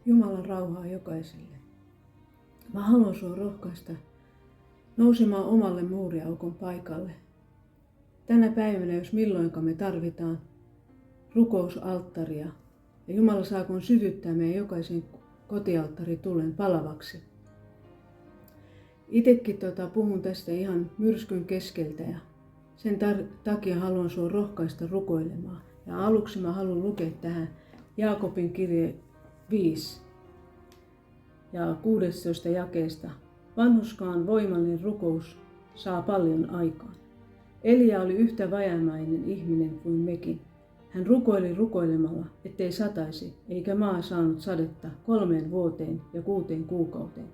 Jumalan rauhaa jokaiselle. Mä haluan sua rohkaista nousemaan omalle muuriaukon paikalle. Tänä päivänä, jos milloinkaan me tarvitaan rukousalttaria, ja Jumala saakoon sytyttää meidän jokaisen kotialttari tulen palavaksi. Itekin puhun tästä ihan myrskyn keskeltä ja sen takia haluan sua rohkaista rukoilemaan. Ja aluksi mä haluan lukea tähän Jaakobin kirje 5 ja 16 jakeesta. Vanhurskaan voimallinen rukous saa paljon aikaan. Elia oli yhtä vajanainen ihminen kuin mekin. Hän rukoili rukoilemalla, ettei sataisi, eikä maa saanut sadetta 3 vuoteen ja 6 kuukauteen.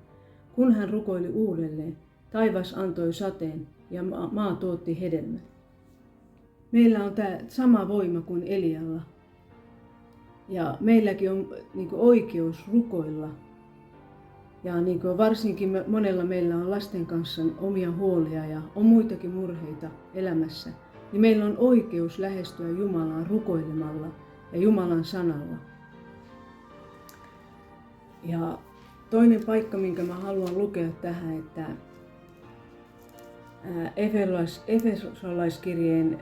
Kun hän rukoili uudelleen, taivas antoi sateen ja maa tuotti hedelmän. Meillä on tämä sama voima kuin Elialla. Ja meilläkin on oikeus rukoilla. Ja varsinkin monella meillä on lasten kanssa omia huolia ja on muitakin murheita elämässä. Niin meillä on oikeus lähestyä Jumalaa rukoilemalla ja Jumalan sanalla. Ja toinen paikka, minkä mä haluan lukea tähän, että Efesolaiskirjeen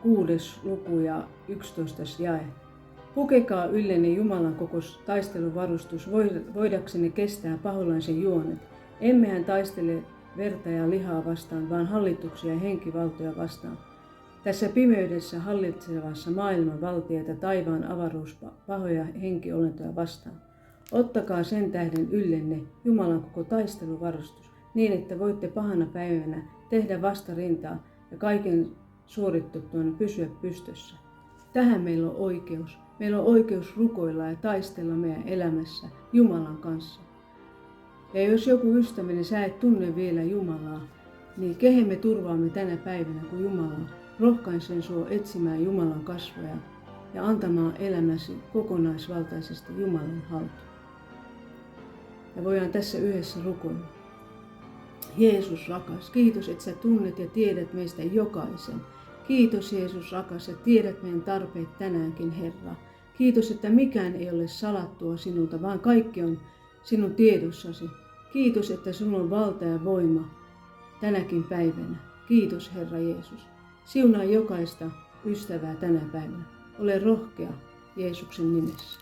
6. luku ja 11. jae. Pukekaa yllenne Jumalan koko taisteluvarustus, voidaksenne kestää paholaisen juonet. Emmehän taistele verta ja lihaa vastaan, vaan hallituksia ja henkivaltoja vastaan. Tässä pimeydessä hallitsevassa maailman valtioita taivaan avaruus pahoja henkiolentoja vastaan. Ottakaa sen tähden yllenne Jumalan koko taisteluvarustus, niin että voitte pahana päivänä tehdä vastarintaa ja kaiken suoritettuaan pysyä pystyssä. Tähän meillä on oikeus. Meillä on oikeus rukoilla ja taistella meidän elämässä Jumalan kanssa. Ja jos joku ystäväni sä et tunne vielä Jumalaa, niin kehen me turvaamme tänä päivänä kuin Jumalaa? Rohkaisen sua etsimään Jumalan kasvoja ja antamaan elämäsi kokonaisvaltaisesti Jumalan haltuun. Ja voidaan tässä yhdessä rukoilla. Jeesus rakas, kiitos, että sä tunnet ja tiedät meistä jokaisen. Kiitos Jeesus rakas, että tiedät meidän tarpeet tänäänkin, Herra. Kiitos, että mikään ei ole salattua sinulta, vaan kaikki on sinun tiedossasi. Kiitos, että sinulla on valta ja voima tänäkin päivänä. Kiitos, Herra Jeesus. Siunaa jokaista ystävää tänä päivänä. Ole rohkea Jeesuksen nimessä.